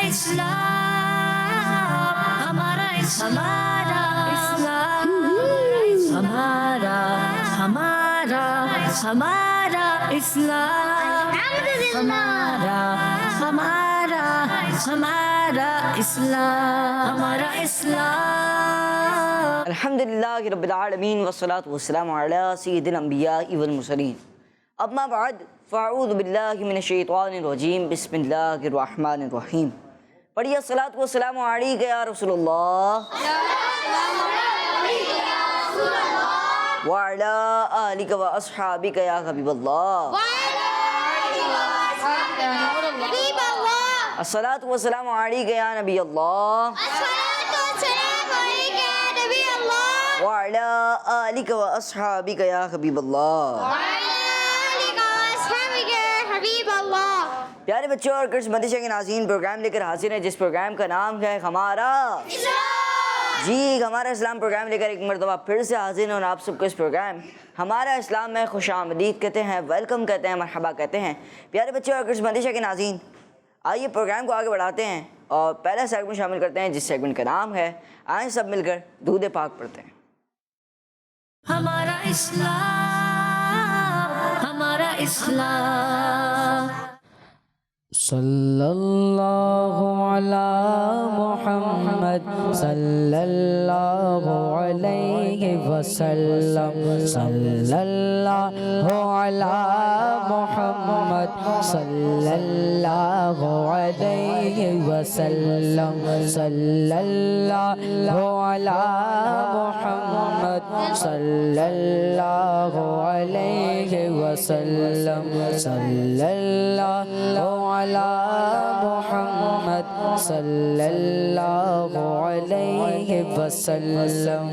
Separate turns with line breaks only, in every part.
इस्लाम, हमारा इस्लाम, हमारा हमारा हमारा इस्लाम, हमारा हमारा हमारा इस्लाम, हमारा इस्लाम।
अल्हम्दुलिल्लाहि रब्बिल आलमीन वस्सलातु वस्सलामु अला सय्यिदिल अंबियाइ वल मुरसलीन। अम्मा बाद फ़अऊज़ु बिल्लाहि मिनश शैतानिर रजीम। बिस्मिल्लाहिर रहमानिर रहीम। पढ़िए सलात व सलाम अलैका या रसूलल्लाह व अला आलिका व अस्हाबिका या हबीबल्लाह। अस्सलातु व सलाम अलैका या नबी अल्लाह व अला आलिका व अस्हाबिका या हबीबल्लाह। प्यारे बच्चों और किस्मती के नाज़रीन, प्रोग्राम लेकर हाजिर है जिस प्रोग्राम का नाम है हमारा जी हमारा इस्लाम प्रोग्राम लेकर एक मरतबा फिर से हाजिर हैं और आप सबको इस प्रोग्राम हमारा इस्लाम में खुशामदीद कहते हैं, वेलकम कहते हैं, मरहबा कहते हैं। प्यारे बच्चों और किस्मती के नाज़रीन, आइए प्रोग्राम को आगे बढ़ाते हैं और पहला सेगमेंट शामिल करते हैं जिस सेगमेंट का नाम है आए सब मिलकर दूध पाक पढ़ते हैं।
हमारा इस्लाम, हमारा इस्लाम।
सल्लल्लाहु अला मुहम्मद सल्लल्लाहु अलैहि वसल्लम। सल्लल्लाहु अला मुहम्मद सल्लल्लाहु अलैहि वसल्लम। सल्लल्लाहु अला मुहम्मद सल्लल्लाहु अलैहि वसल्लम। सल्लल्लाहु अला मुहम्मद सल्लल्लाहु अलैहि वसल्लम।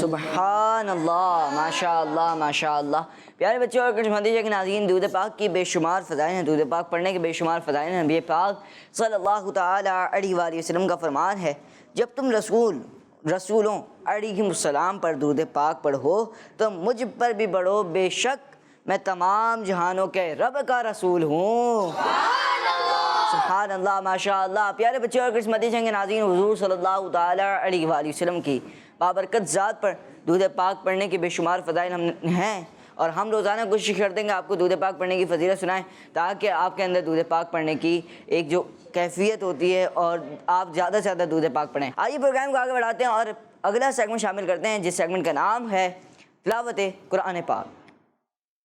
सुबहान अल्लाह, माशा अल्लाह, माशा अल्लाह। प्यारे बच्चों और किस्मती के नाज़रीन, दूध पाक की बेशुमार फ़ज़ाइल हैं, दूध पाक पढ़ने के बेशुमार फ़ज़ाइल हैं। नबी पाक सल्लल्लाहु ताला अलैहि वसल्लम का फरमान है, जब तुम रसूलों अलैहिमुस्सलाम पर दूध पाक पढ़ो तो मुझ पर भी पढ़ो, बेशक मैं तमाम जहानों के रब का रसूल हूँ। सुभान अल्लाह, माशा अल्लाह। प्यारे बच्चों और किस्मती के नाज़रीन, हुज़ूर सल्लल्लाहु ताला अलैहि वसल्लम की बाबरकत ज़ात पर दूध पाक पढ़ने के बेशुमार फ़ज़ाइल हम हैं और हम रोज़ाना कोशिश करते हैं कि आपको दूध पाक पढ़ने की फ़जीलत सुनाएं ताकि आपके अंदर दूध पाक पढ़ने की एक जो कैफियत होती है और आप ज़्यादा से ज़्यादा दूध पाक पढ़ें। आइए प्रोग्राम को आगे बढ़ाते हैं और अगला सेगमेंट शामिल करते हैं जिस सेगमेंट का नाम है तिलावत कुरान पाक।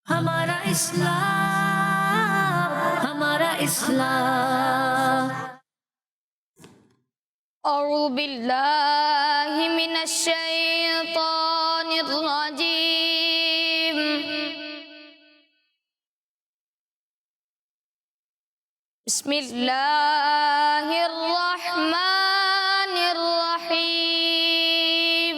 हमारा इस्लाम, हमारा इस्लाम।
औज़ु बिल्लाहि मिनश शैतानिर रजीम। बिस्मिल्लाहिर रहमानिर रहीम।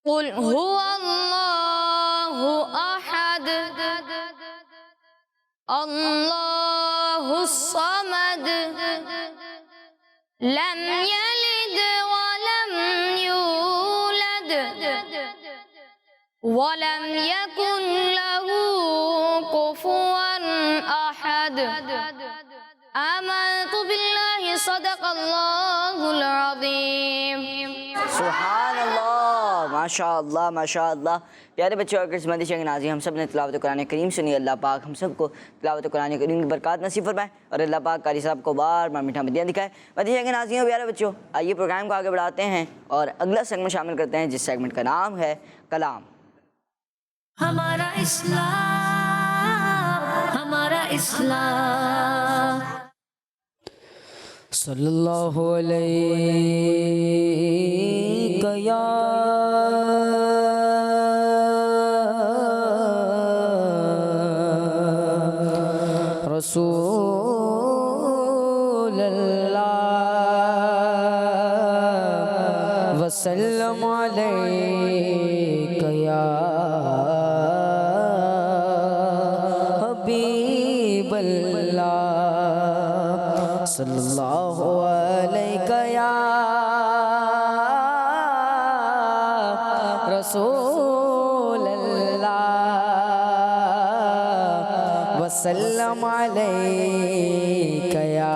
कुल हुवल्लाहु अहद अल्लाहुस समद लम यलिद वलम यूलद वलम यकुन लहू कुफुवन अहद। आमन्तु बिल्लाहि सदक़ल्लाहुल अज़ीम।
सुभान अल्लाह, माशा अल्लाह, माशा अल्लाह। प्यारे बच्चों और किस्मती के नाज़रीन, हम सब ने तिलावत कुरान करीम सुनी। अल्लाह पाक हम सबको तिलावत कुरान करीम की बरकत नसीब फरमाए और अल्लाह पाक कारी साहब को बार बार मीठा मदिया दिखाए। मदीना के नाज़रीन, प्यारे बच्चों, आइए प्रोग्राम को आगे बढ़ाते हैं और अगला सेगमेंट शामिल करते हैं जिस सेगमेंट का नाम है कलाम।
हमारा इस्लाम, हमारा इस्लाम।
सल्लल्लाहु अलैका या रसूलल्लाह वसल्लम अलैका या हबीबल्लाह। सल्लल्लाहु अलैका या रसूलल्लाह वसल्लम अलैका या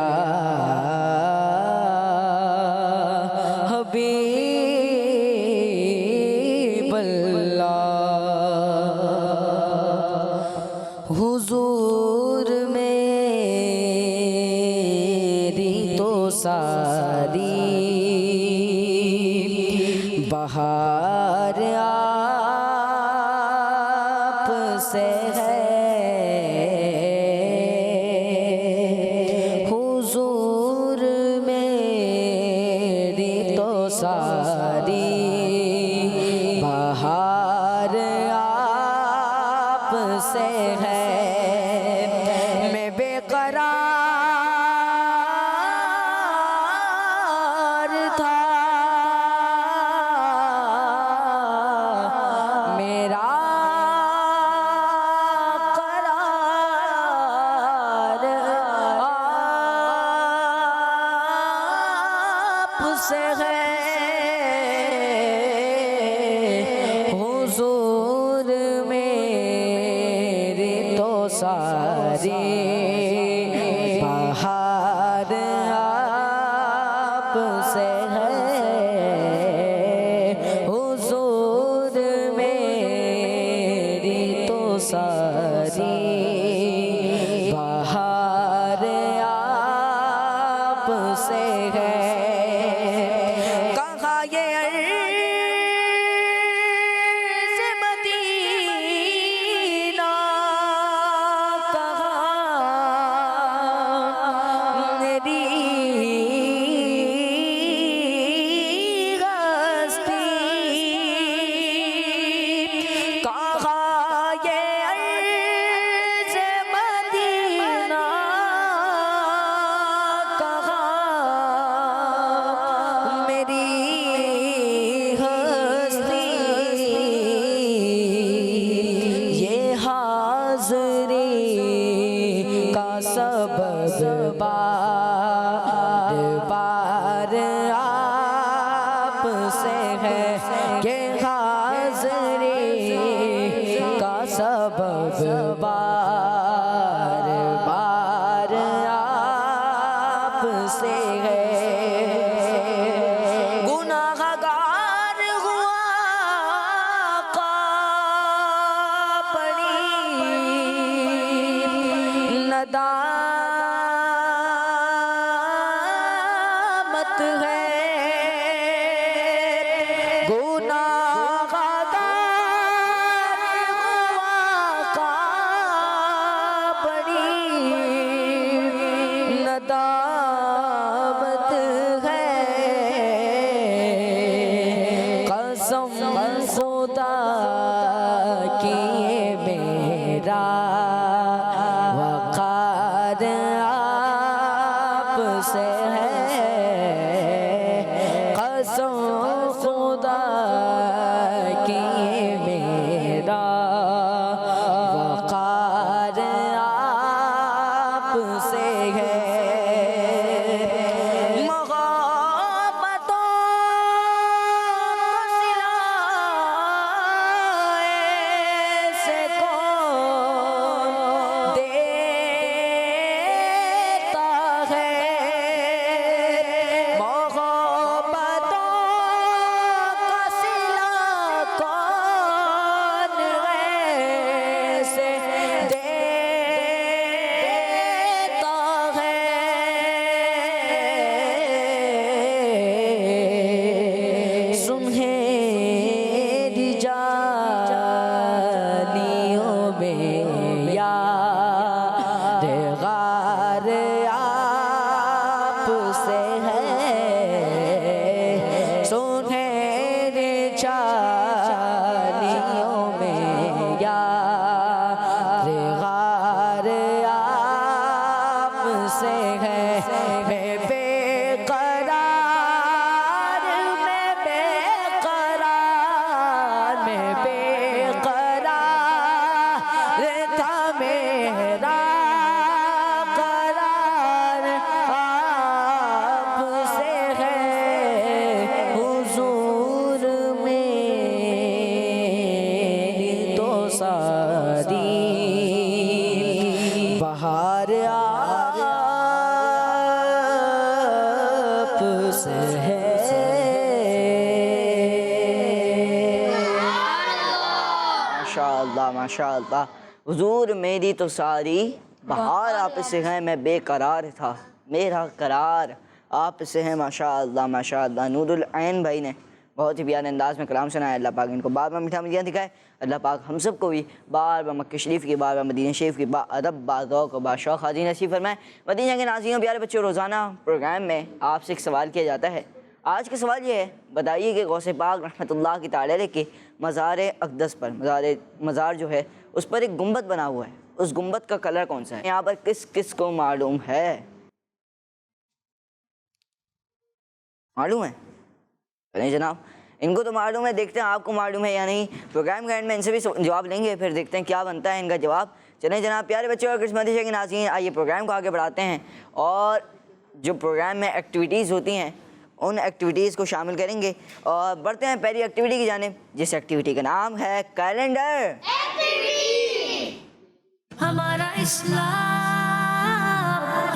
हबीबल्लाह। हुजूर मेरी तो सारी बहार आप से है, हुजूर मेरी तो सारी बहार आप से है। मैं बेकरार था, मेरा करार आपसे है, हुजूर मेरी तो सारी बहार आपसे है, हुजूर मेरी तो सारी बहार आपसे है। कहाँ ये अर्ज़ मदीना, कहाँ मेरी हस्ती, कहाँ ये अर्ज़ मदीना, कहाँ मेरी हस्ती। ये हाज़री का सबब बार बार आपसे है, ये हाज़री का सबब बार बार आपसे है। गुनाहगार हुआ का पड़ी नदामत है, गुनाहगार हुआ का बड़ी नदामत है। कसम खुदा की ये मेरा वक़ार आपसे है, कसम खुदा की ये मेरा वक़ार आपसे है। बहार आप से है।
माशाअल्लाह माशाअल्लाह। हुजूर मेरी तो सारी बहार आप से है, मैं बेकरार था, मेरा करार आप से है। माशाअल्लाह माशाअल्लाह। नूरुल ऐन भाई ने बहुत ही प्यारे अंदाज में कलाम सुनाया। अल्लाह पाक इनको बार बार मीठा मदीना दिखाए। अल्लाह पाक हम सबको भी बार बार मक्के शरीफ की, बार बार मदीना शरीफ की बाअदब बाज़ौक़ बाशौक़ हाज़िरी नसीब फरमाए। मदीना के नाज़रीन प्यारे बच्चों, रोज़ाना प्रोग्राम में आपसे एक सवाल किया जाता है। आज का सवाल ये है, बताइए कि गौसे पाक रहमतुल्लाह की ताला के मज़ार अक़दस पर मज़ार जो है उस पर एक गुंबद बना हुआ है, उस गुंबद का कलर कौन सा है? यहाँ पर किस किस को मालूम है? मालूम है? नहीं जनाब, इनको तो मालूम है। देखते हैं आपको मालूम है या नहीं। प्रोग्राम के एंड में इनसे भी जवाब लेंगे, फिर देखते हैं क्या बनता है इनका जवाब। चलें जनाब प्यारे बच्चों और किस्मत के नाज़रीन, आइए प्रोग्राम को आगे बढ़ाते हैं और जो प्रोग्राम में एक्टिविटीज़ होती हैं उन एक्टिविटीज़ को शामिल करेंगे और बढ़ते हैं पहली एक्टिविटी की जानिब, जिस एक्टिविटी का नाम है कैलेंडर।
हमारा इस्लाम,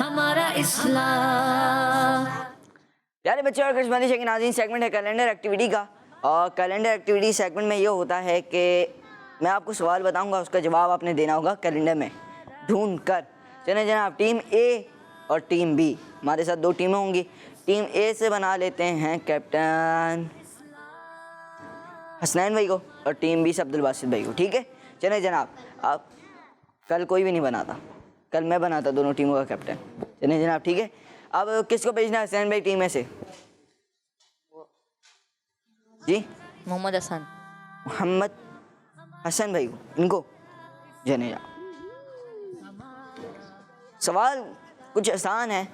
हमारा इस्लाम।
प्यारे बच्चों और किस्मत के नाज़रीन, सेगमेंट है कैलेंडर एक्टिविटी का। और कैलेंडर एक्टिविटी सेगमेंट में ये होता है कि मैं आपको सवाल बताऊंगा, उसका जवाब आपने देना होगा कैलेंडर में ढूंढ कर। चलें जनाब, टीम ए और टीम बी, हमारे साथ दो टीमें होंगी। टीम ए से बना लेते हैं कैप्टन हसनैन भाई को और टीम बी से अब्दुल बासित भाई को, ठीक है? चलें जनाब, आप कल कोई भी नहीं बनाता, कल मैं बनाता दोनों टीमों का कैप्टन। चलें जनाब, ठीक है? अब किसको भेजना है हसनैन भाई टीम में से? जी
मोहम्मद हसन।
मोहम्मद हसन भाई को, इनको जने। सवाल कुछ आसान है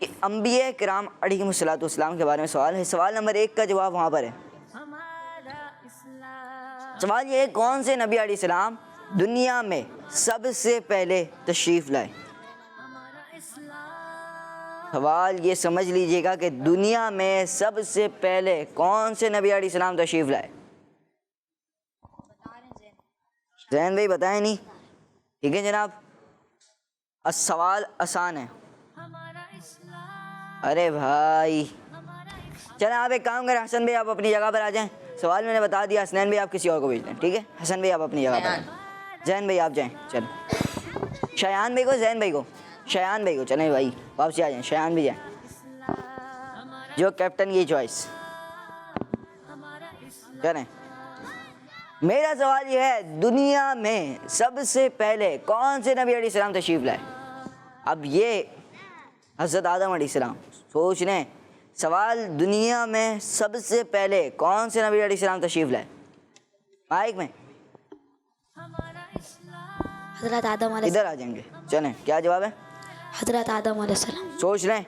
कि अंबिया किराम अलैहिमुस्सलाम के बारे में सवाल है। सवाल नंबर 1 का जवाब वहाँ पर है। सवाल ये है, कौन से नबी अलैहिस्सलाम दुनिया में सबसे पहले तशरीफ़ लाए? सवाल ये समझ लीजिएगा कि दुनिया में सबसे पहले कौन से नबी अलैहिस्सलाम तशरीफ़ लाए? जैन भाई बताएं नहीं, ठीक है जनाब? सवाल आसान है। अरे भाई चलें, आप एक काम करें, हसन भाई आप अपनी जगह पर आ जाएं। सवाल मैंने बता दिया, हसनैन भाई आप किसी और को भेज दें, ठीक है? हसन भाई आप अपनी जगह पर, जैन भाई आप जाएं। चलें, शयान भाई को, जैन भाई को, शयान भाई को, चलें भाई वापसी आ जाएं, शयान भी जाएं, जो कैप्टन की चॉइस। चलें, मेरा सवाल ये है, दुनिया में सबसे पहले कौन से नबी अलैहिस्सलाम तशरीफ़ लाए? अब ये हज़रत आदम अलैहिस्सलाम, सोच लें सवाल, दुनिया में सबसे पहले कौन से नबी अलैहिस्सलाम तशरीफ़ लाए? माइक में
हज़रत आदम अलैहिस्सलाम।
इधर आ जाएंगे। चलें, क्या जवाब है?
हज़रत आदम अलैहिस्सलाम।
सोच लें,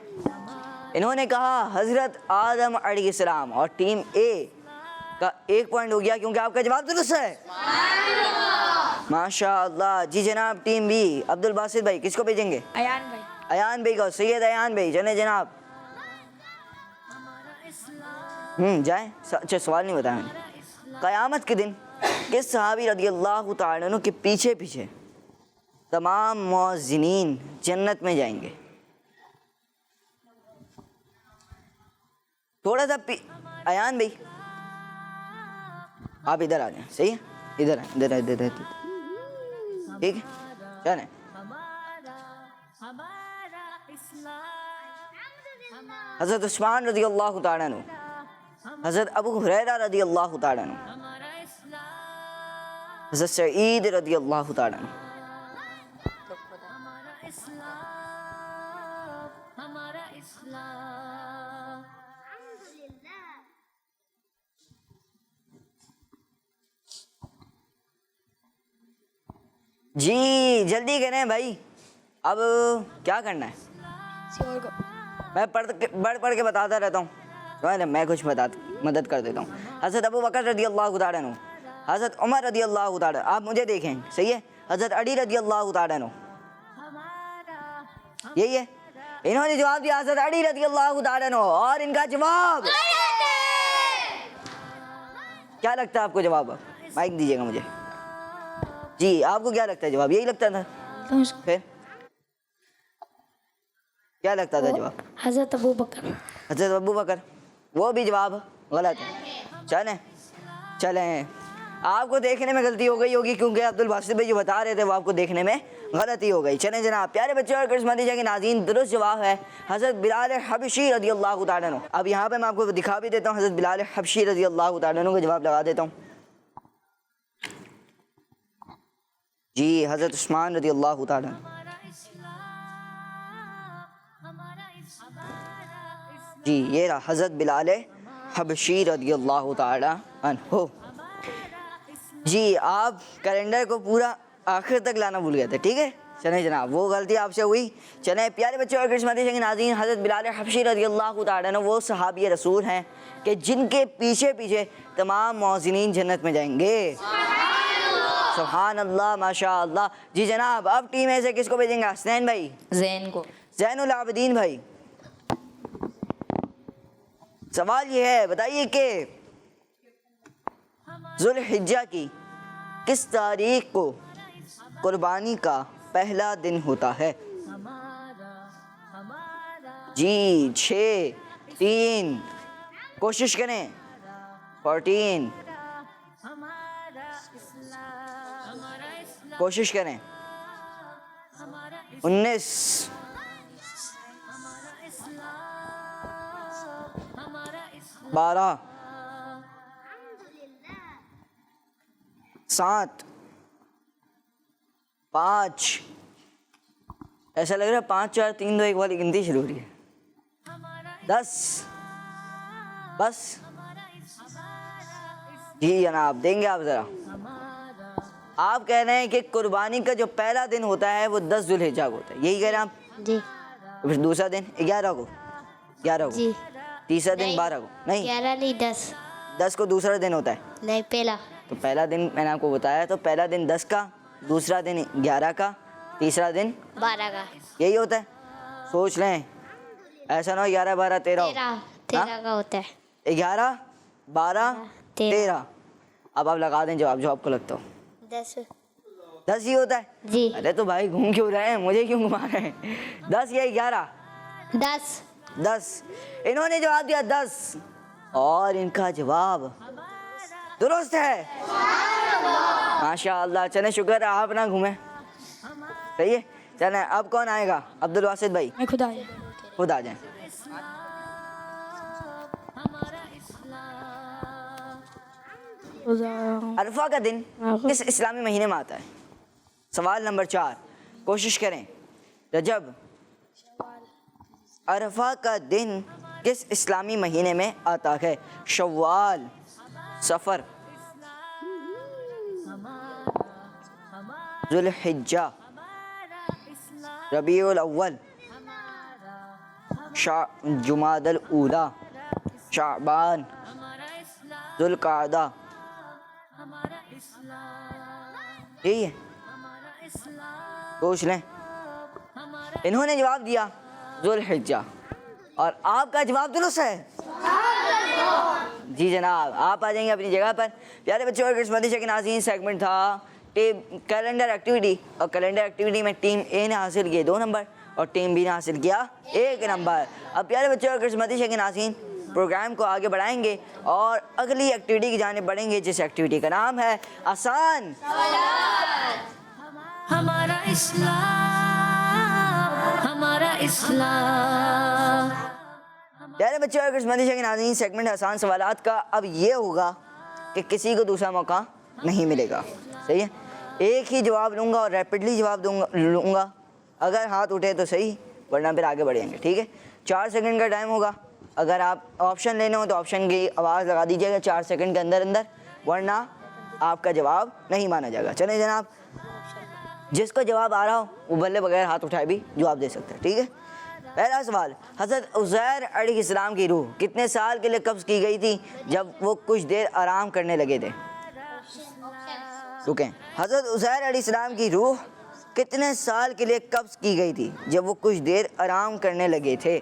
इन्होंने कहा हज़रत आदम अलैहिस्सलाम और टीम ए का 1 पॉइंट हो गया क्योंकि आपका जवाब दुरुस्त है। माशाअल्लाह। जी जनाब, टीम बी अब्दुल बासित भाई किसको भेजेंगे?
अयान भाई।
अयान भाई को, सैयद अयान भाई। चले जनाब, जाएं। अच्छा सवाल नहीं बताया मैंने। क़यामत के दिन किस सहाबी रज़ियल्लाहु तआला अन्हु के पीछे पीछे तमाम मुअज़्ज़िनीन जन्नत में जाएंगे? थोड़ा सा अयान भाई आप इधर आ जाएं, सही है? इधर इधर इधर इधर, ठीक है? चलें, हज़रत उस्मान रज़ियल्लाहु तआला अन्हु, हज़रत अबू हुरैरा रज़ियल्लाहु तआला अन्हु, हज़रत सईद रज़ियल्लाहु तआला अन्हु। जी जल्दी करें भाई, अब क्या करना है? मैं पढ़ के बताता रहता हूँ, मैं कुछ मदद कर देता हूँ। हज़रत अबू बकर रज़ियल्लाहु तआला अन्हु, हज़रत उमर रज़ियल्लाहु तआला, आप मुझे देखें, सही है? हज़रत अली रज़ियल्लाहु तआला अन्हु, यही है। इन्होंने जवाब दिया हज़रत अली रज़ियल्लाहु तआला अन्हु, और इनका जवाब क्या लगता है आपको? जवाब माइक दीजिएगा मुझे। जी आपको क्या लगता है जवाब? यही लगता था? फिर क्या लगता था जवाब?
हज़रत अबू बकर।
हज़रत अबू बकर, वो भी जवाब गलत है। चलें आपको देखने में गलती हो गई होगी क्योंकि अब्दुल बासित भाई जो बता रहे थे वो आपको देखने में गलती हो गई। चलें जनाब, प्यारे बच्चे और करिश्मती के नाज़रीन, दुरुस्त जवाब है हज़रत बिलाल हबशी रज़ियल्लाहु ताला अन्हु। अब यहाँ पे मैं आपको दिखा भी देता हूँ, हज़रत बिलाल हबशी रज़ियल्लाहु ताला अन्हु का जवाब लगा देता हूँ। जी हज़रत उस्मान रज़ियल्लाहु ताला अन्हु। जी ये रहा हज़रत बिलाल हबशी रज़ियल्लाहु ताला अन्हु। जी आप कैलेंडर को पूरा आखिर तक लाना भूल गए थे, ठीक है। चलें जनाब, वो गलती आपसे हुई। चलें प्यारे बच्चे और करिश्मती के नाज़रीन, हज़रत बिलाल हबशी रज़ियल्लाहु ताला अन्हु वो सहाबी रसूल हैं कि जिनके पीछे पीछे तमाम मौज़िनीन जन्नत में जाएंगे। सुभान अल्लाह, माशा अल्लाह। जी जनाब, अब टीम में से किसको भेजेंगे? हसनैन भाई,
जैन को।
ज़ैनुल आबिदीन भाई। सवाल ये है, बताइए कि ज़ुल्हिज्जा की किस तारीख को कुर्बानी का पहला दिन होता है? जी 6, 3, कोशिश करें, 14, कोशिश करें, 19, 12, 7, 5, ऐसा लग रहा है 5, 4, 3, 2, 1 वाली गिनती शुरू हो रही है। 10, बस। जी जनाब, देंगे आप ज़रा। आप कह रहे हैं कि कुर्बानी का जो पहला दिन होता है वो 10 ज़ुल्हिज्जा को होता है, यही कह रहे हैं आप?
जी।
तो फिर दूसरा दिन 11 को, 11 को।
जी।
तीसरा दिन 12 को? नहीं,
11 नहीं 10।
10 को दूसरा दिन होता है।
नहीं, पहला।
तो पहला दिन मैंने आपको बताया, तो पहला दिन 10 का, दूसरा दिन 11 का, तीसरा दिन
12 का।
यही होता है। सोच लें, ऐसा ना हो 11, 12, 13 हो।
13 का होता है।
11, 12, 13। अब आप लगा दें जवाब जो आपको लगता हो।
10।
10 ही होता है?
जी।
अरे तो भाई घूम क्यों रहे हैं, मुझे क्यों घुमा रहे हैं? 10 या 11?
10।
10। इन्होंने जवाब दिया 10 और इनका जवाब दुरुस्त है। माशाअल्लाह। चलें, शुक्र है आप ना घूमे, सही है। चलें, अब कौन आएगा? अब्दुल वासित भाई,
मैं खुद आया।
खुद आ जाएं। अरफा का दिन किस इस्लामी महीने में आता है? सवाल नंबर 4, कोशिश करें। रजब। अरफा का दिन किस इस्लामी महीने में आता है? शव्वाल, सफ़र, ज़ुल्हिज्जा, रबीउल अव्वल, जुमादल ऊला, शाबान, ज़ुल्क़ादा। यही है, सोच लें। इन्होंने जवाब दिया ज़ुल्हिज्जा और आपका जवाब दुरुस्त है। जी जनाब, आप आ जाएंगे अपनी जगह पर। प्यारे बच्चों और किस्मती के नाज़रीन, सेगमेंट था कैलेंडर एक्टिविटी, और कैलेंडर एक्टिविटी में टीम ए ने हासिल किए 2 नंबर और टीम बी ने हासिल किया 1 नंबर। अब प्यारे बच्चों और किस्मती के नाज़रीन, प्रोग्राम को आगे बढ़ाएंगे और अगली एक्टिविटी की जाने बढ़ेंगे, जिस एक्टिविटी का नाम है आसान।
हमारा इस्लाम, हमारा इस्लाम।
प्यारे बच्चों और किस्मती के नाज़रीन, सेगमेंट आसान सवालात का अब ये होगा कि किसी को दूसरा मौका नहीं मिलेगा, सही है। एक ही जवाब लूँगा और रैपिडली जवाब लूँगा। अगर हाथ उठे तो सही, वरना फिर आगे बढ़ेंगे, ठीक है। 4 सेकंड का टाइम होगा। अगर आप ऑप्शन लेने हो तो ऑप्शन की आवाज़ लगा दीजिएगा 4 सेकंड के अंदर अंदर, वरना आपका जवाब नहीं माना जाएगा। चलें जनाब, जिसको जवाब आ रहा हो वो बल्ले बगैर हाथ उठाए भी जवाब दे सकते हैं, ठीक है। पहला सवाल, हज़रत उज़ैर अलैहिस्सलाम की रूह कितने साल के लिए कब्ज़ की गई थी जब वो कुछ देर आराम करने लगे थे? रुकें, हज़रत उज़ैर अलैहिस्सलाम की रूह कितने साल के लिए कब्ज़ की गई थी जब वो कुछ देर आराम करने लगे थे?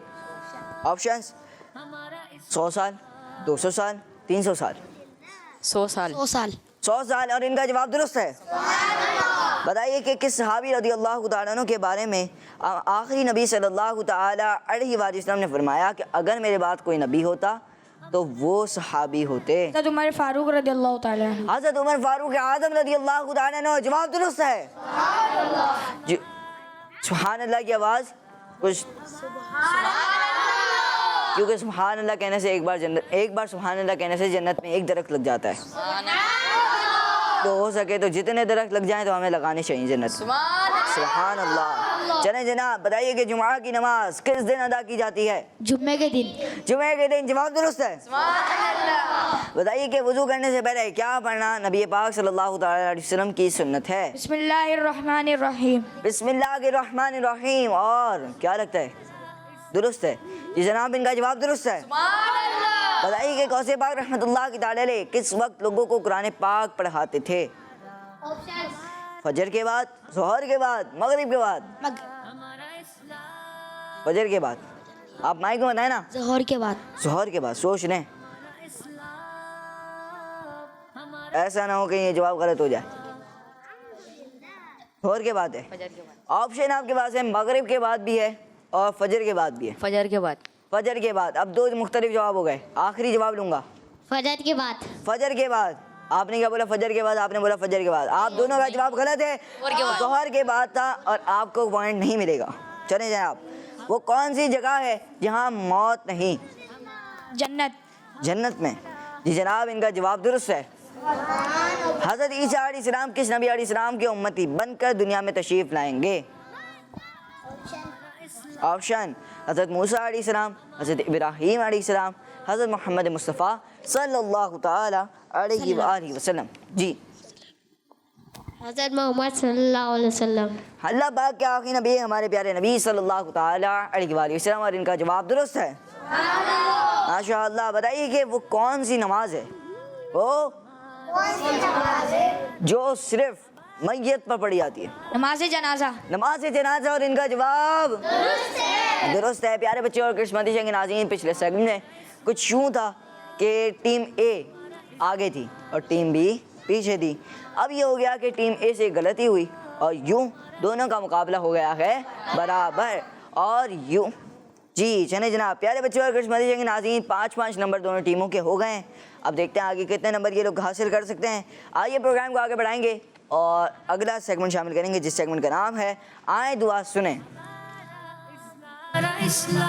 ऑप्शंस 100 साल, 200 साल, 300 साल।
100 साल। 100 साल।
100 साल और इनका जवाब दुरुस्त है। बताइए कि किस सहाबी रज़ियल्लाहु ताला अन्हु के बारे में आखिरी नबी सल्लल्लाहु ताला अलैहि वसल्लम ने फरमाया कि अगर मेरे बाद कोई नबी होता तो वो सहाबी होते
हज़रत उमर फारूक रज़ियल्लाहु ताला अन्हु।
हज़रत उमर फारूक आज़म रज़ियल्लाहु ताला अन्हु। जवाब दुरुस्त है। सुभान अल्लाह की आवाज़ कुछ, क्योंकि सुभान अल्लाह कहने से एक बार सुभान अल्लाह कहने से जन्नत में एक दरख्त लग जाता है। तो हो सके तो जितने दरख्त लग जाएं तो हमें लगाने चाहिए जन्नत। सुभान अल्लाह। चलें जनाब, बताइए कि जुमा की नमाज किस दिन अदा की जाती है?
जुम्मे के दिन।
जुमे के दिन। जवाब दुरुस्त है। बताइए कि वुजू करने से पहले क्या पढ़ना नबी पाक सल्लल्लाहु अलैहि वसल्लम की सुन्नत है?
बिस्मिल्लाहिर्रहमानिर्रहीम।
बिस्मिल्लाहिर्रहमानिर्रहीम। और क्या लगता है? दुरुस्त है जी जनाब, इनका जवाब दुरुस्त है। बताइए कि गौसे पाक रहमतुल्लाह की ताला अलैह किस वक्त लोगों को कुरान पाक पढ़ाते थे? फजर के बाद, ज़ोहर के बाद, मगरिब के बाद? फजर के बाद। आप माइक में बताएं ना।
ज़ोहर के बाद।
ज़ोहर के बाद। सोच लें, ऐसा ना हो कि ये जवाब गलत हो जाए। ज़ोहर के बाद है। ऑप्शन आपके पास है मगरिब के बाद भी है और फजर के बाद भी है।
फजर के बाद।
फजर के बाद। अब दो मुख्तलिफ जवाब हो गए, आखिरी जवाब लूंगा।
फजर के बाद।
फजर के बाद। आपने क्या बोला? फजर के बाद। आपने बोला फजर के बाद। आप दोनों का जवाब गलत है। ज़ोहर के बाद था और आपको पॉइंट नहीं मिलेगा। चले जाए आप। वो कौन सी जगह है जहाँ मौत नहीं?
जन्नत।
जन्नत में। जी जनाब, इनका जवाब दुरुस्त है। हज़रत ईसा अलैहिस्सलाम किस नबी अलैहिस्सलाम के उम्मती बनकर दुनिया में तशरीफ लाएंगे? ऑप्शन हज़रत मूसा अलैहिस्सलाम, हज़रत इब्राहीम अलैहिस्सलाम, हज़रत मोहम्मद मुस्तफ़ा सल्लल्लाहु ताला अलैहि वसल्लम। जी
हज़रत मोहम्मद सल्लल्लाहु अलैहि वसल्लम।
अल्लाह पाक के आखिरी नबी हमारे प्यारे नबी सल्लल्लाहु ताला अलैहि वसल्लम। और इनका जवाब दुरुस्त है। माशाअल्लाह। बताइए कि वो कौन सी नमाज है? वो जो सिर्फ मैयत पर पढ़ी जाती है?
नमाज जनाजा।
नमाज जनाजा। और इनका जवाब दुरुस्त है। प्यारे बच्चे और किस्मती के नाज़रीन, पिछले सेगमेंट में कुछ यूँ था कि टीम ए आगे थी और टीम बी पीछे थी। अब ये हो गया कि टीम ए से गलती हुई और यूँ दोनों का मुकाबला हो गया है बराबर। और यूँ जी चले जनाब, प्यारे बच्चों और किस्मती के नाज़रीन, 5-5 नंबर दोनों टीमों के हो गए हैं। अब देखते हैं आगे कितने नंबर ये लोग हासिल कर सकते हैं। आइए प्रोग्राम को आगे बढ़ाएंगे और अगला सेगमेंट शामिल करेंगे, जिस सेगमेंट का नाम है आए दुआ सुने।
हमारा इस्लाम,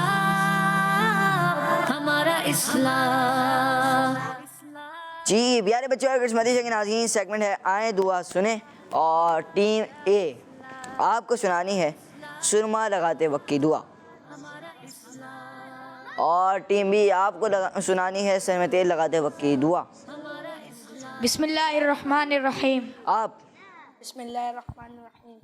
हमारा इस्लाम।
जी प्यारे बच्चों और किस्मती के नाज़रीन, सेगमेंट है आए दुआ सुने और टीम ए आपको सुनानी है सुरमा लगाते वक्त की दुआ और टीम बी आपको सुनानी है सर में तेल लगाते वक्त की दुआ।
बिस्मिल्लाहिर्रहमानिर्रहीम।
आप
बिस्मिल्लाहिर्रहमानिर्रहीम।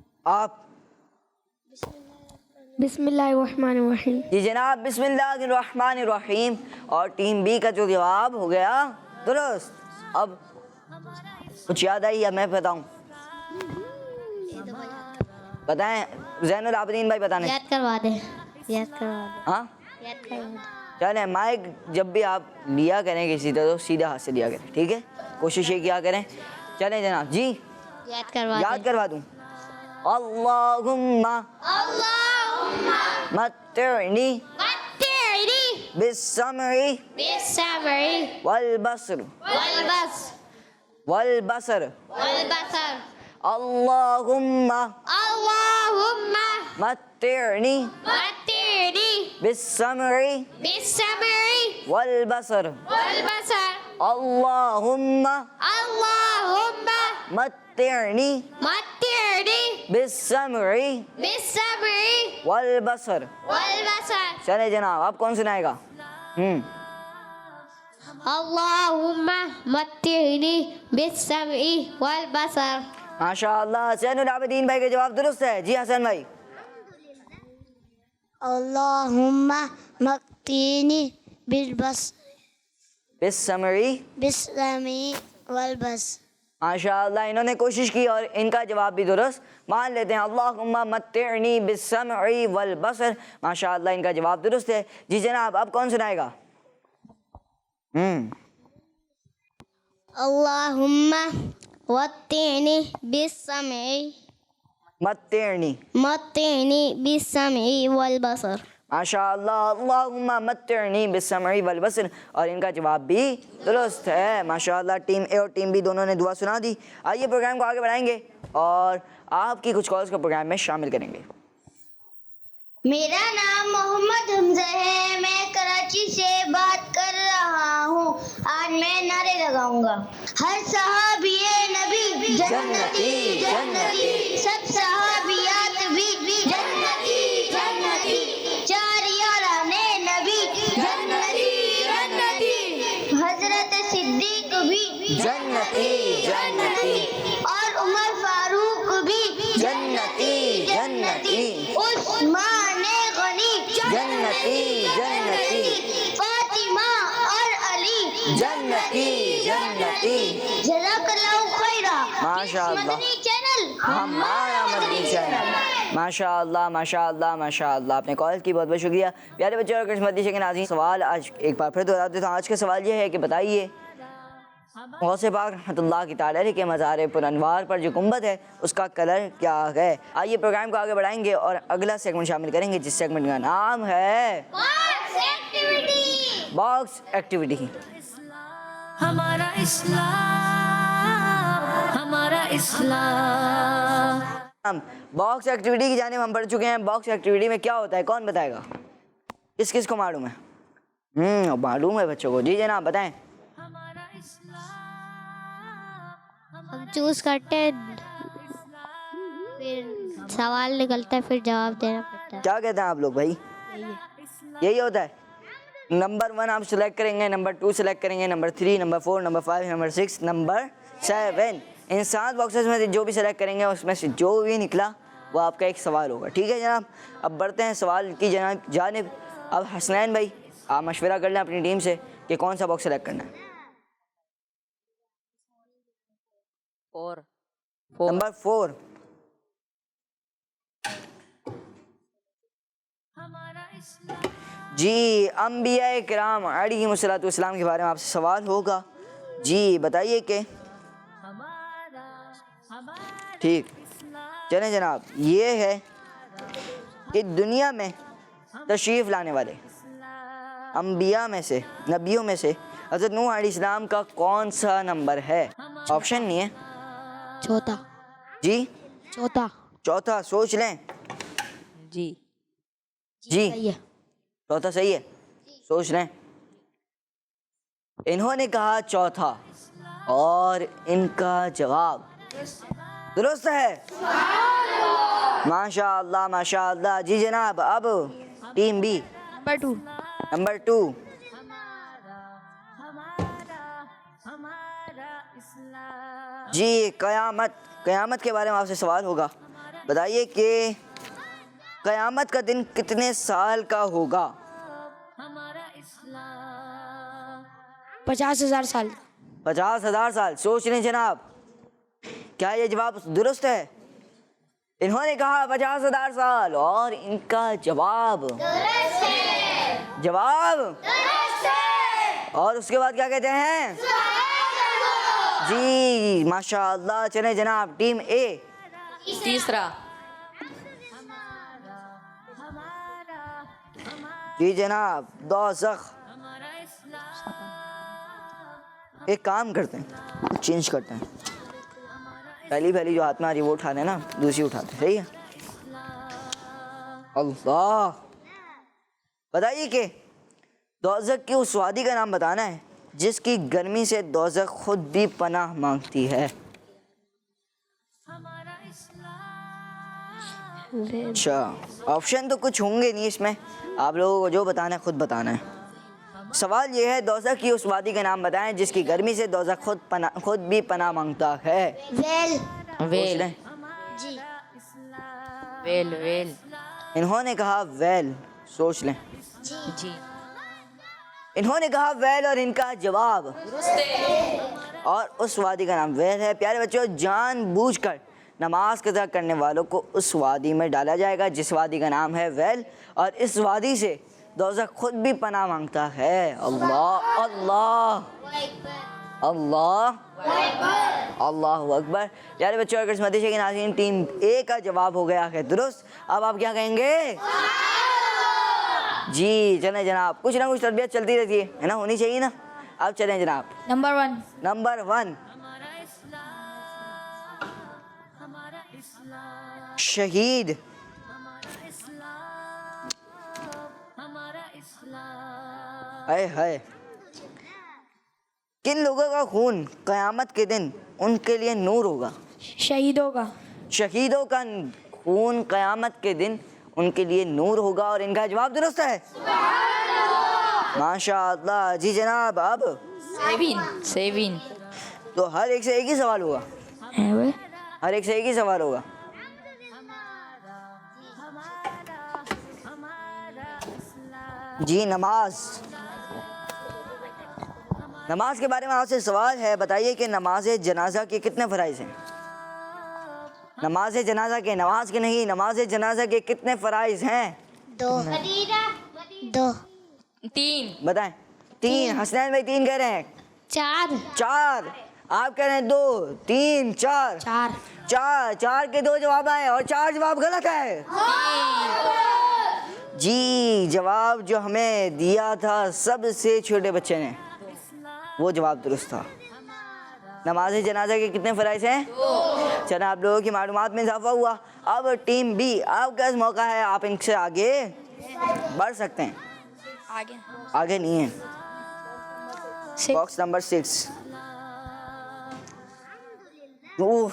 जी जनाब, बिस्मिल्लाहिर्रहमानिर्रहीम। और टीम बी का जो जवाब हो गया दुरुस्त। अब कुछ याद आई या मैं बताऊं? बताएं ज़ैनुल आबिदीन भाई, बताने।
याद करवा दे। याद करवा दे।
हाँ
याद करवा दे।
चलें, माइक जब भी आप लिया करें किसी तरह तो सीधा हाथ से लिया करें, ठीक है? कोशिश ये किया करें। चलें जनाब जी,
याद करवा दे।
याद करवा दूं। अल्लाहुम्मा मत्तिअनी बिस्समई वल बसर अल्लाहुम्मा मत्तिअनी बिस्समई वल बसर अल्लाहुम्मा मत्तिअनी बिस्समई वल बसर। चले जनाब, आप कौन सुनाएगा?
अल्लाहुम्मा मत्तिअनी बिस्समई वल बसर।
माशाअल्लाह। ज़ैनुल आबिदीन भाई का जवाब दुरुस्त है। जी हसन भाई।
अल्लाहुम्मा मत्तिअनी बिस्समई वल बसर।
माशाअल्लाह, इन्होंने कोशिश की और इनका जवाब भी दुरुस्त। मान लेते हैं अल्लाहुम्मा मत्तिअनी बिस्समई वल बसर। माशाअल्लाह, इनका जवाब दुरुस्त है। जी जनाब, अब कौन सुनाएगा?
अल्लाहुम्मा मत्तिअनी बिस्समई
मत्तिनी।
मत्तिनी बिस्समई वल बसर।
माशाअल्लाह। अल्लाहुम्मा मत्तिनी बिस्समई वल बसर, और इनका जवाब भी दुरुस्त है। माशाअल्लाह। टीम ए और टीम बी दोनों ने दुआ सुना दी। आइए प्रोग्राम को आगे बढ़ाएंगे और आपकी कुछ कॉल्स को प्रोग्राम में शामिल करेंगे।
मेरा नाम मोहम्मद हमजा है, मैं कराची से बात कर रहा हूँ। आज मैं नारे लगाऊंगा। हर सहाबिये नबी जन्नती जन्नती, सब सहाबियात भी जन्नती जन्नती, चार याराने नबी जन्नती जन्नती, हजरत सिद्दीक भी
जन्नती जन्नती,
और उमर फारूक भी
जन्नती जन्नती,
उस्मान गनी
जन्नती जन्नती,
फातिमा और अली
जन्नती जन्नती।
जज़ाकल्लाहु खैरा।
माशाअल्लाह।
मदनी चैनल
हमारा मदनी चैनल। माशाअल्लाह माशाअल्लाह माशाअल्लाह। आपने कॉल की बहुत बहुत शुक्रिया। प्यारे बच्चों और किस्मती के नाज़रीन, सवाल आज एक बार फिर दोहरा देता हूँ। आज का सवाल ये है कि बताइए गौसे पाक रहमतुल्लाह की ताला के मज़ार पुरअनवार पर जो गुंबद है उसका कलर क्या है। आइए प्रोग्राम को आगे बढ़ाएंगे और अगला सेगमेंट शामिल करेंगे, जिस सेगमेंट का नाम है बॉक्स एक्टिविटी।
हमारा इस्लाम, हमारा इस्लाम।
बॉक्स एक्टिविटी की जानिब हम पढ़ चुके हैं। बॉक्स एक्टिविटी में क्या होता है, कौन बताएगा? किस किस को मालूम है? मालूम है बच्चों को। जी जनाब बताएं।
हम चूज करते हैं, फिर सवाल निकलता है, फिर जवाब देना पड़ता है।
क्या कहते हैं आप लोग भाई? यही होता है। नंबर 1 आप सिलेक्ट करेंगे, नंबर 2 सिलेक्ट करेंगे, number 3, number 4, number 5, number 6, number 7। इन 7 बॉक्सेस में से जो भी सिलेक्ट करेंगे उसमें से जो भी निकला वो आपका एक सवाल होगा। ठीक है जनाब। अब बढ़ते हैं सवाल की जानिब। अब हसनैन भाई आप मशवरा कर लें अपनी टीम से कि कौन सा बॉक्स सेलेक्ट करना है।
4
नंबर 4। जी अंबिया किराम अलैहिमुस्सलाम के बारे में आपसे सवाल होगा। जी बताइए कि ठीक। चलें जनाब, ये है कि दुनिया में तशरीफ़ लाने वाले अंबिया में से, नबियों में से हज़रत नूह अलैहिस्सलाम का कौन सा नंबर है? ऑप्शन नहीं है।
चौथा।
जी
चौथा।
चौथा। सोच लें।
जी
जी
सही है।
चौथा सही है। सोच लें। इन्होंने कहा चौथा और इनका जवाब दुरुस्त है। माशाअल्लाह माशाअल्लाह। जी जनाब। अब टीम बी।
नंबर 2।
नंबर 2। जी क़यामत के बारे में आपसे सवाल होगा। बताइए कि क़यामत का दिन कितने साल का होगा?
50,000 साल।
50,000 साल। सोच लें जनाब, क्या ये जवाब दुरुस्त है? इन्होंने कहा 50,000 साल और इनका जवाब और उसके बाद क्या कहते हैं? जी माशाअल्लाह। चले जनाब, टीम ए।
तीसरा।
जी जनाब, दोज़ख। एक काम करते हैं, चेंज करते हैं। पहली जो हाथ में आ रही है वो उठा लेना, दूसरी उठाते हैं। सही है। अल्लाह। बताइए कि दोज़ख की उस वादी का नाम बताना है जिसकी गर्मी से दोज़ख खुद भी पनाह मांगती है। अच्छा, ऑप्शन तो कुछ होंगे नहीं इसमें, आप लोगों को जो बताना है खुद बताना है। सवाल ये है, दोज़ख की उस वादी का नाम बताएं जिसकी गर्मी से दोज़ख खुद भी पनाह मांगता है।
वेल।
सोच लें।
जी।
वेल।
इन्होंने कहा वेल। सोच लें।
जी
इन्होंने कहा वेल और इनका जवाब और उस वादी का नाम वेल है। प्यारे बच्चों, जानबूझकर नमाज कज़ा करने वालों को उस वादी में डाला जाएगा जिस वादी का नाम है वेल, और इस वादी से दोज़ख खुद भी पनाह मांगता है। अल्लाह अल्लाह अल्लाह अल्लाहु अकबर। प्यारे बच्चों, अगर मदरसे के नाज़रीन टीम ए का जवाब हो गया है दुरुस्त, अब आप क्या कहेंगे? जी चलें जनाब, कुछ ना कुछ तरबियत चलती रहती है ना, होनी चाहिए ना। अब चलें जनाब,
नंबर 1
नंबर 1 शहीद। हाय हाय, किन लोगों का खून क़यामत के दिन उनके लिए नूर होगा?
शहीदों का।
शहीदों का खून क़यामत के दिन उनके लिए नूर होगा, और इनका जवाब दुरुस्त है। माशाअल्लाह। जी जनाब, अब
7
तो हर एक से एक ही सवाल होगा, हर एक से एक ही सवाल होगा। जी नमाज, नमाज के बारे में आपसे सवाल है, बताइए कि नमाज जनाजा के कितने फ़राइज़ हैं? नमाज जनाजा के, नमाज के नहीं, नमाज जनाजा के कितने फ़राइज़ हैं?
2 2
3
बताएं। 3। हसनैन भाई 3 कह रहे हैं।
4
4। आप कह रहे हैं 2 3 4 4 के 2 जवाब आए और 4 जवाब गलत है। जी जवाब जो हमें दिया था सबसे छोटे बच्चे ने, वो जवाब दुरुस्त था। नमाज जनाजा के कितने फ़राइज़ हैं? 2। चलो, आप लोगों की मालूमात में इजाफा हुआ। अब टीम बी, आपका मौका है, आप इनसे आगे बढ़ सकते हैं। आगे नहीं है। Box number 6। ओह,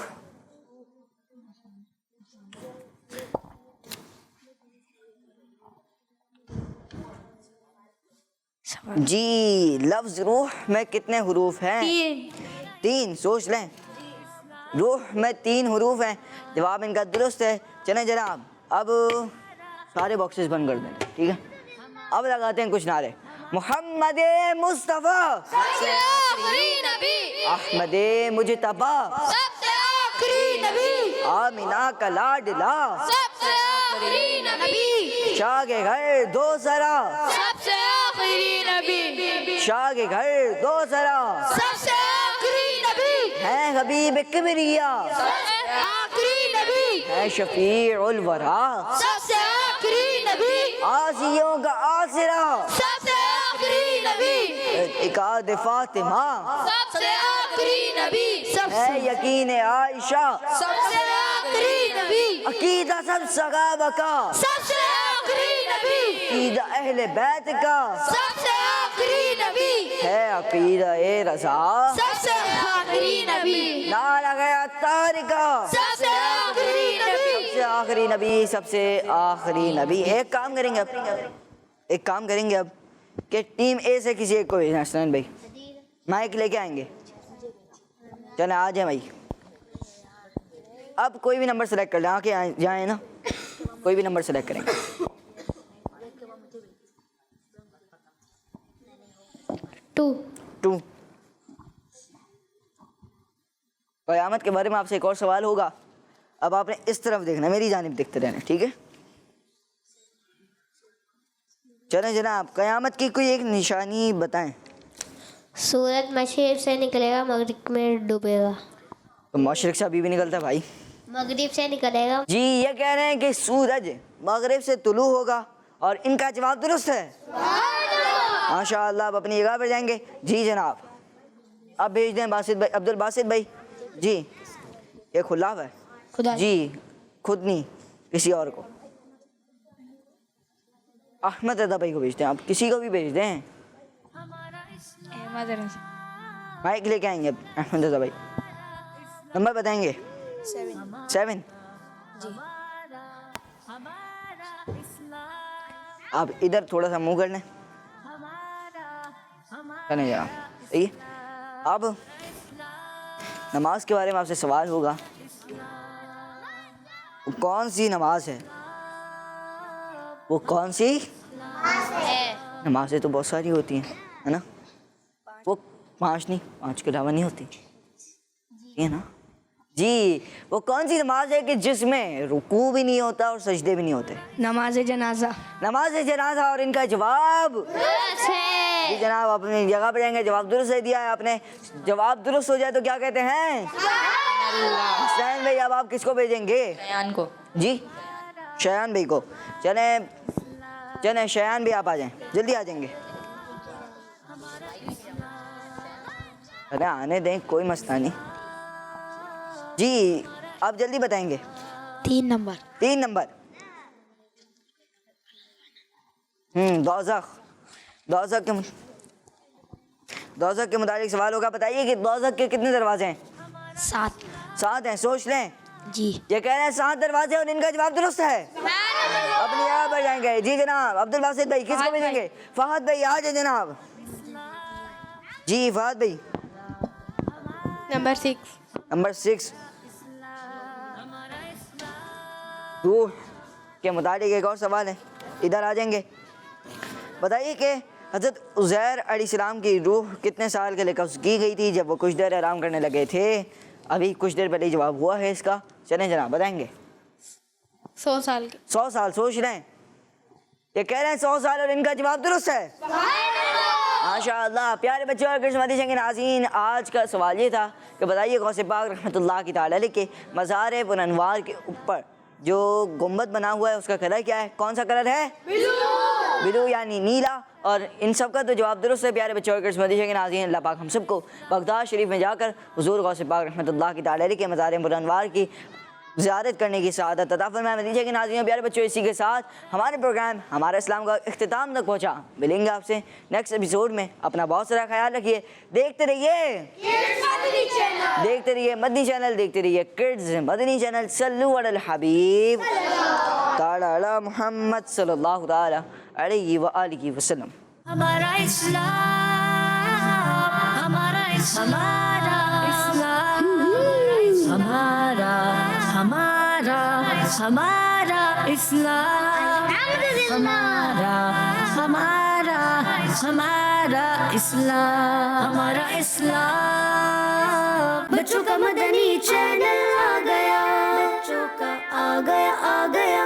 जी लफ्ज़ रूह में कितने हुरूफ हैं? 3। सोच लें, रूह में 3 हुरूफ हैं। जवाब इनका दुरुस्त है। चलें जनाब, अब सारे बॉक्सेस बंद कर दें, ठीक है। अब लगाते हैं कुछ नारे। मोहम्मद मुस्तफ़ा
सबसे आखिरी नबी,
अहमद मुजतबा
सबसे आखिरी नबी,
आमिना का लाडला
सबसे आखिरी नबी,
शाह के घर 2 सरा,
सबसे आखिरी नबी,
शाह के घर 2 सरा
सबसे आखिरी नबी,
है हबीब किबरिया,
आखिरी नबी,
है शफीउल वरा,
सबसे आखिरी नबी,
आसियों का आसरा,
सबसे आखिरी नबी,
इकाद फातिमा,
सबसे आखिरी नबी,
है यकीन आयशा,
सबसे आखिरी नबी,
अकीदा सब सगाबा का,
सबसे आखिरी नबी,
अकीदा अहले बैत का,
सबसे आखिरी नबी,
है अकीदा ए रजा,
सबसे आखिरी नबी,
नारा गया तारिका,
सबसे आखिरी नबी,
सबसे आखिरी नबी, सबसे आखिरी नबी। एक काम करेंगे अब कि टीम ए से किसी एक को भेजना। हसनैन भाई माइक लेके आएंगे, चले आ जाए भाई। अब कोई भी नंबर सेलेक्ट कर लें, आके जाए ना, कोई भी नंबर सेलेक्ट करेंगे।
2
क़यामत के बारे में आपसे एक और सवाल होगा। अब आपने इस तरफ देखना, मेरी जानिब देखते रहना, ठीक है। चलें जनाब, क़यामत की कोई एक निशानी बताएं।
सूरज मशरिक़ से निकलेगा, मगरिब में डूबेगा।
तो मशरिक़ से अभी भी निकलता है भाई।
मगरिब से निकलेगा।
जी ये कह रहे हैं कि सूरज मगरिब से तुलू होगा, और इनका जवाब दुरुस्त है। माशाअल्लाह। अब अपनी जगह पर जाएंगे। जी जनाब, अब भेज दें बासित भाई, अब्दुल बासित भाई जी। ये खुल्लाफ है
खुदा
जी, खुद नहीं, किसी और को। अहमद रज़ा भाई को भेजते हैं, आप किसी को भी भेज दें। माइक लेके आएंगे अब अहमद रज़ा भाई। नंबर बताएंगे? 7। आप इधर थोड़ा सा मुंह कर लें, चलें जरा, सही है। अब नमाज के बारे में आपसे सवाल होगा, वो कौन सी नमाज है? वो कौन सी नमाजें तो बहुत सारी होती हैं, है ना। वो 5 नहीं, 5 के अलावा नहीं होती, है ना जी। वो कौन सी नमाज है कि जिसमें रुकू भी नहीं होता और सजदे भी नहीं होते?
नमाज जनाजा।
नमाज जनाजा। और इनका जवाब जी जनाब, आप अपनी जगह पर जाएंगे। जवाब दुरुस्त दे दिया है आपने। जवाब दुरुस्त हो जाए तो क्या कहते हैं? हुसैन भाई, अब आप किसको भेजेंगे?
शयान को।
जी शयान भाई को। चले चले शयान भी आप आ जाएं, जल्दी आ जाएंगे। अरे आने दें, कोई मसला नहीं जी। आप जल्दी बताएंगे।
3 नंबर।
3 नंबर। दोज़ख के मुताबिक सवाल होगा। बताइए कि दोज़ख के कितने दरवाजे हैं? 7 हैं। सोच लें
जी।
ये कह रहे हैं 7 दरवाजे और इनका जवाब दुरुस्त है। अपनी जगह पर जाएंगे। जी जनाब, अब्दुल बासित भाई किसको भेजेंगे? फहद भाई आ जाए जनाब। जी फहद भाई।
नंबर 6। रूह के मुताबिक एक और सवाल है,
इधर आ जाएंगे। बताइए कि हज़रत उज़ैर अलैहिस्सलाम की रूह कितने साल के लिए कब्ज़ की गई थी जब वो कुछ देर आराम करने लगे थे? अभी कुछ देर पहले जवाब हुआ है इसका। चलें जनाब, बताएंगे।
100 साल के।
100 साल। सोच रहे हैं, ये कह रहे हैं 100 साल और इनका जवाब दुरुस्त है। माशाअल्लाह। प्यारे बच्चों और किस्मती के नाज़रीन, आज का सवाल ये था कि बताइए गौस पाक रहमतुल्लाह की ताला के मज़ार पुरअनवार के ऊपर जो गुंबद बना हुआ है उसका कलर क्या है? कौन सा कलर है? ब्लू यानी नीला। और इन सब का तो जवाब दुरुस्त है। प्यारे बच्चों और किस्मती के नाज़रीन, अल्लाह पाक हम सबको बगदाद शरीफ में जाकर हुज़ूर गौस पाक रहमतुल्लाह की ताला के मज़ार पुरअनवार की ज़ियारत करने की सआदत अता फरमाए। नतीजे के नाज़रीन, प्यारे बच्चों, इसी के साथ हमारे प्रोग्राम हमारा इस्लाम का इख्तिताम तक पहुँचा। मिलेंगे आपसे नेक्स्ट एपिसोड में। अपना बहुत सारा ख्याल रखिए। देखते रहिए मदनी चैनल, देखते रहिए किड्स मदनी चैनल। सल्लु अलल हबीब ताला मुहम्मद सल्लल्लाहु ताला अलैहि व आलिहि वसल्लम।
हमारा इस्लाम, हमारा इस्लाम, हमारा इस्लाम, हमारा इस्लाम। बच्चों का मदनी चैनल आ गया, बच्चों का आ गया।